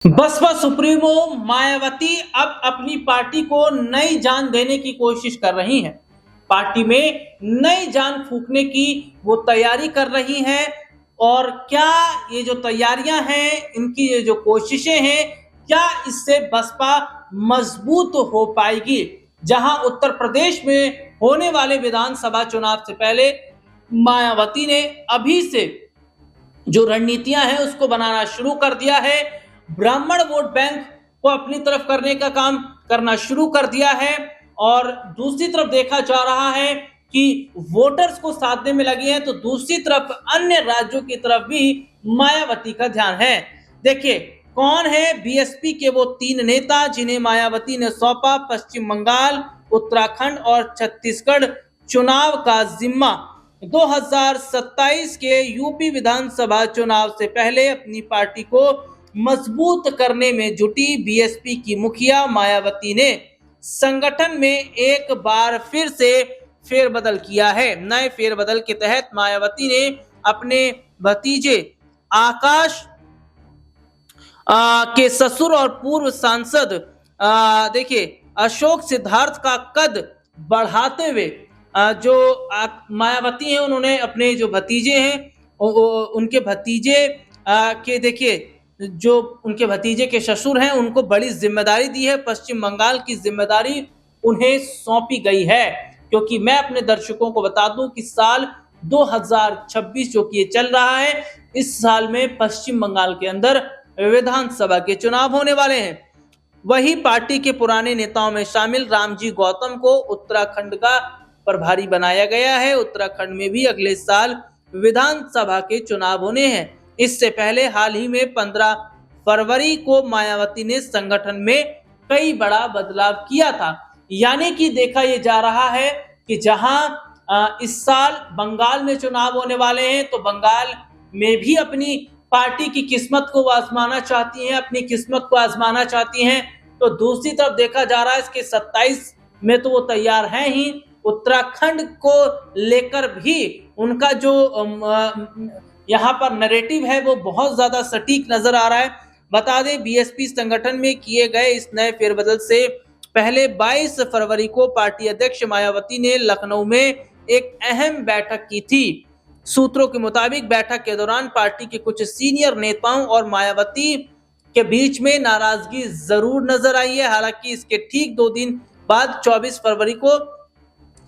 Baspa supremo Mayawati अब अपनी party को नई जान देने की कोशिश कर रही हैं। पार्टी में नई जान फूंकने की वो तैयारी कर रही हैं। और क्या ये जो तैयारियां हैं, इनकी ये जो कोशिशें हैं, क्या इससे बसपा मजबूत हो पाएगी? जहां उत्तर प्रदेश में होने वाले विधानसभा चुनाव से पहले मायावती ने अभी से जो रणनीतियां हैं उसको बनाना शुरू कर दिया है। ब्राह्मण वोट बैंक को अपनी तरफ करने का काम करना शुरू कर दिया है। और दूसरी तरफ देखा जा रहा है कि वोटर्स को साधने में लगी है, तो दूसरी तरफ अन्य राज्यों की तरफ भी मायावती का ध्यान है। देखिए कौन है बीएसपी के वो 3 नेता जिन्हें मायावती ने सौंपा पश्चिम बंगाल, उत्तराखंड और छत्तीसगढ़ चुनाव का जिम्मा। 2027 के यूपी विधानसभा चुनाव से पहले अपनी पार्टी को मजबूत करने में जुटी बीएसपी की मुखिया मायावती ने संगठन में एक बार फिर से फेरबदल किया है। नए फेरबदल के तहत मायावती ने अपने भतीजे आकाश के ससुर और पूर्व सांसद देखिए अशोक सिद्धार्थ का कद बढ़ाते हुए जो मायावती हैं, उन्होंने अपने जो भतीजे हैं उनके भतीजे के देखिए जो उनके भतीजे के ससुर हैं, उनको बड़ी जिम्मेदारी दी है। पश्चिम बंगाल की जिम्मेदारी उन्हें सौंपी गई है। क्योंकि मैं अपने दर्शकों को बता दूं कि साल 2026 जो कि ये चल रहा है, इस साल में पश्चिम बंगाल के अंदर विधानसभा के चुनाव होने वाले हैं। वही पार्टी के पुराने नेताओं में शामिल रामजी गौतम को उत्तराखंड का प्रभारी बनाया गया है। उत्तराखंड में भी अगले साल विधानसभा के चुनाव होने हैं। इससे पहले हाल ही में 15 फरवरी को मायावती ने संगठन में कई बड़ा बदलाव किया था। यानी कि देखा यह जा रहा है कि जहां इस साल बंगाल में चुनाव होने वाले हैं, तो बंगाल में भी अपनी पार्टी की किस्मत को आजमाना चाहती हैं, अपनी किस्मत को आजमाना चाहती हैं। तो दूसरी तरफ देखा जा रहा है इसके 27 में तो वो तैयार हैं ही, उत्तराखंड को लेकर भी उनका जो यहाँ पर नैरेटिव है वो बहुत ज्यादा सटीक नजर आ रहा है। बता दें बीएसपी संगठन में किए गए इस नए फेरबदल से पहले 22 फरवरी को पार्टी अध्यक्ष मायावती ने लखनऊ में एक अहम बैठक की थी। सूत्रों के मुताबिक बैठक के दौरान पार्टी के कुछ सीनियर नेताओं और मायावती के बीच में नाराजगी जरूर नजर आई है। हालांकि इसके ठीक 2 दिन बाद 24 फरवरी को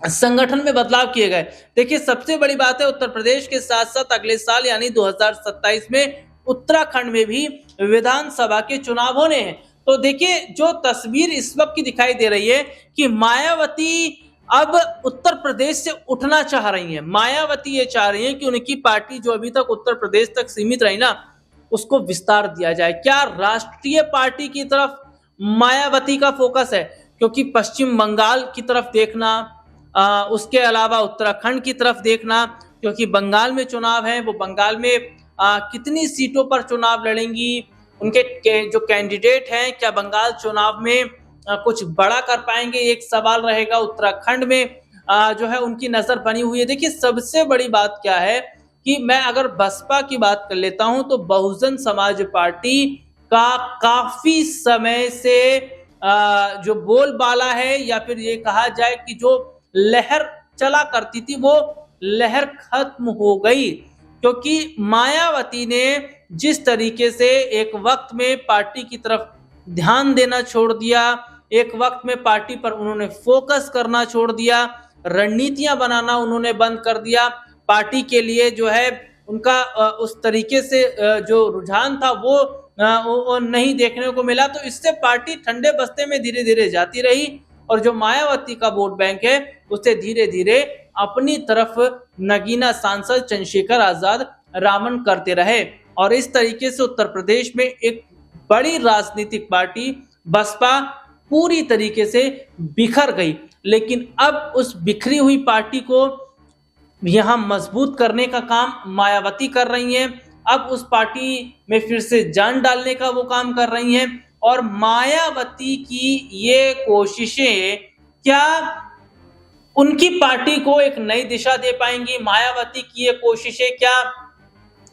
संगठन में बदलाव किए गए। देखिए सबसे बड़ी बात है, उत्तर प्रदेश के साथ साथ अगले साल यानी 2027 में उत्तराखंड में भी विधानसभा के चुनाव होने हैं। तो देखिए जो तस्वीर इस वक्त की दिखाई दे रही है कि मायावती अब उत्तर प्रदेश से उठना चाह रही है। मायावती ये चाह रही है कि उनकी पार्टी जो अभी तक उत्तर प्रदेश तक सीमित रही ना, उसको विस्तार दिया जाए। क्या राष्ट्रीय पार्टी की तरफ मायावती का फोकस है? क्योंकि पश्चिम बंगाल की तरफ देखना, उसके अलावा उत्तराखंड की तरफ देखना, क्योंकि बंगाल में चुनाव है, वो बंगाल में कितनी सीटों पर चुनाव लड़ेंगी, उनके जो कैंडिडेट हैं क्या बंगाल चुनाव में कुछ बड़ा कर पाएंगे, एक सवाल रहेगा। उत्तराखंड में जो है उनकी नजर बनी हुई है। देखिए सबसे बड़ी बात क्या है कि मैं अगर बसपा की बात कर लेता हूं, तो बहुजन समाज पार्टी का काफी समय से जो बोलबाला है, या फिर ये कहा जाए कि जो लहर चला करती थी, वो लहर खत्म हो गई। क्योंकि मायावती ने जिस तरीके से एक वक्त में पार्टी की तरफ ध्यान देना छोड़ दिया, एक वक्त में पार्टी पर उन्होंने फोकस करना छोड़ दिया, रणनीतियां बनाना उन्होंने बंद कर दिया। पार्टी के लिए जो है उनका उस तरीके से जो रुझान था वो नहीं देखने को मिला। तो इससे पार्टी ठंडे बस्ते में धीरे धीरे जाती रही, और जो मायावती का वोट बैंक है उसे धीरे धीरे अपनी तरफ नगीना सांसद चंद्रशेखर आजाद रामन करते रहे। और इस तरीके से उत्तर प्रदेश में एक बड़ी राजनीतिक पार्टी बसपा पूरी तरीके से बिखर गई। लेकिन अब उस बिखरी हुई पार्टी को यहां मजबूत करने का काम मायावती कर रही हैं। अब उस पार्टी में फिर से जान डालने का वो काम कर रही हैं। और मायावती की ये कोशिशें क्या उनकी पार्टी को एक नई दिशा दे पाएंगी? मायावती की ये कोशिशें क्या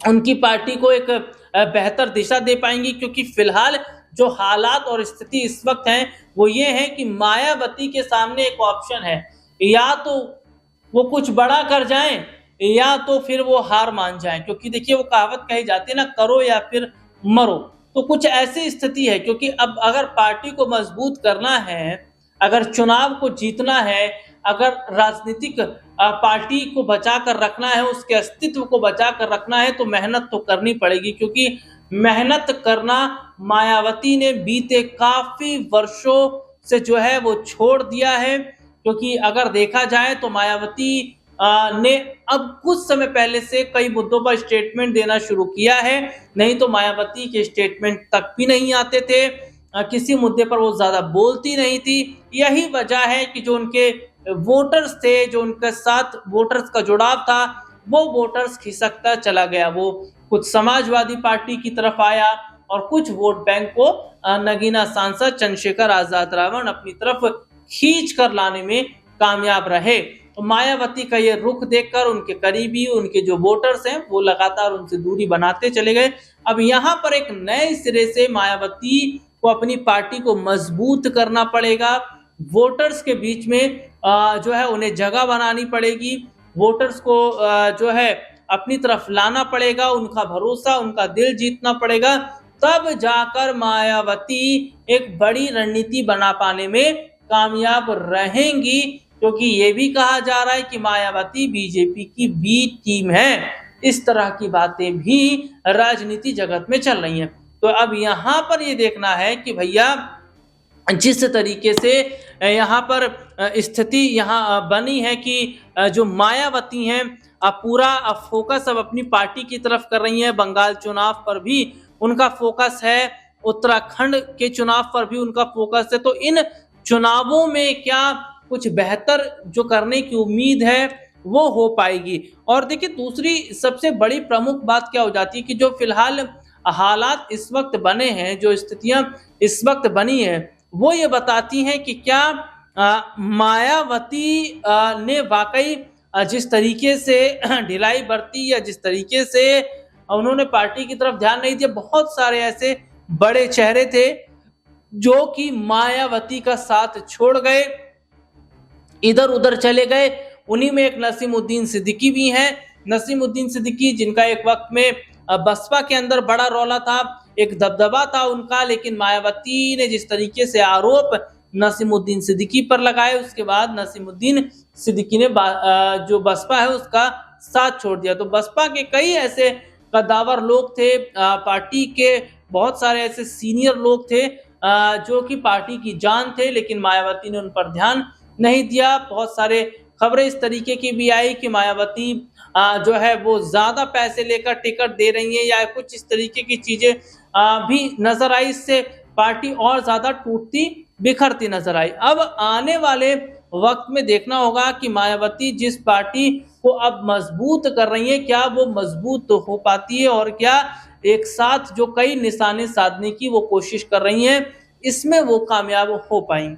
उनकी पार्टी को एक बेहतर दिशा दे पाएँगी, क्योंकि फिलहाल जो हालात और स्थिति इस वक़्त हैं, वो ये है कि मायावती के सामने एक ऑप्शन है, या तो वो कुछ बड़ा कर जाएँ या तो फिर वो हार मान जाएँ, क्योंकि देखिए वो कहावत कही जाती है ना, करो या फिर मरो। तो कुछ ऐसी स्थिति है, क्योंकि अब अगर पार्टी को मजबूत करना है, अगर चुनाव को जीतना है, अगर राजनीतिक पार्टी को बचा कर रखना है, उसके अस्तित्व को बचा कर रखना है, तो मेहनत तो करनी पड़ेगी, क्योंकि मेहनत करना मायावती ने बीते काफ़ी वर्षों से जो है वो छोड़ दिया है। क्योंकि अगर देखा जाए तो मायावती ने अब कुछ समय पहले से कई मुद्दों पर स्टेटमेंट देना शुरू किया है, नहीं तो मायावती के स्टेटमेंट तक भी नहीं आते थे। किसी मुद्दे पर वो ज़्यादा बोलती नहीं थी। यही वजह है कि जो उनके वोटर्स थे, जो उनके साथ वोटर्स का जुड़ाव था, वो वोटर्स खिसकता चला गया। वो कुछ समाजवादी पार्टी की तरफ आया और कुछ वोट बैंक को नगीना सांसद चंद्रशेखर आज़ाद रावण अपनी तरफ खींच कर लाने में कामयाब रहे। तो मायावती का ये रुख देखकर उनके करीबी, उनके जो वोटर्स हैं, वो लगातार उनसे दूरी बनाते चले गए। अब यहाँ पर एक नए सिरे से मायावती को अपनी पार्टी को मजबूत करना पड़ेगा। वोटर्स के बीच में जो है उन्हें जगह बनानी पड़ेगी। वोटर्स को जो है अपनी तरफ लाना पड़ेगा, उनका भरोसा, उनका दिल जीतना पड़ेगा। तब जाकर मायावती एक बड़ी रणनीति बना पाने में कामयाब रहेंगी, क्योंकि ये भी कहा जा रहा है कि मायावती बीजेपी की बी टीम है। इस तरह की बातें भी राजनीति जगत में चल रही हैं। तो अब यहाँ पर ये देखना है कि भैया जिस तरीके से यहाँ पर स्थिति यहाँ बनी है कि जो मायावती हैं पूरा फोकस अब अपनी पार्टी की तरफ कर रही हैं। बंगाल चुनाव पर भी उनका फोकस है, उत्तराखंड के चुनाव पर भी उनका फोकस है। तो इन चुनावों में क्या कुछ बेहतर जो करने की उम्मीद है वो हो पाएगी। और देखिए दूसरी सबसे बड़ी प्रमुख बात क्या हो जाती है कि जो फिलहाल हालात इस वक्त बने हैं, जो स्थितियां इस वक्त बनी हैं, वो ये बताती हैं कि क्या मायावती ने वाकई जिस तरीके से ढिलाई बरती या जिस तरीके से उन्होंने पार्टी की तरफ ध्यान नहीं दिया, बहुत सारे ऐसे बड़े चेहरे थे जो कि मायावती का साथ छोड़ गए, इधर उधर चले गए। उन्हीं में एक नसीमुद्दीन सिद्दीकी भी हैं। नसीमुद्दीन सिद्दीकी जिनका एक वक्त में बसपा के अंदर बड़ा रौला था, एक दबदबा था उनका, लेकिन मायावती ने जिस तरीके से आरोप नसीमुद्दीन सिद्दीकी पर लगाए, उसके बाद नसीमुद्दीन सिद्दीकी ने जो बसपा है उसका साथ छोड़ दिया। तो बसपा के कई ऐसे कद्दावर लोग थे, पार्टी के बहुत सारे ऐसे सीनियर लोग थे जो कि पार्टी की जान थे, लेकिन मायावती ने उन पर ध्यान नहीं दिया। बहुत सारे खबरें इस तरीके की भी आई कि मायावती जो है वो ज़्यादा पैसे लेकर टिकट दे रही है या कुछ इस तरीके की चीज़ें भी नजर आई। इससे पार्टी और ज़्यादा टूटती बिखरती नजर आई। अब आने वाले वक्त में देखना होगा कि मायावती जिस पार्टी को अब मजबूत कर रही है, क्या वो मजबूत हो पाती है और क्या एक साथ जो कई निशाने साधने की वो कोशिश कर रही हैं, इसमें वो कामयाब हो पाएंगी।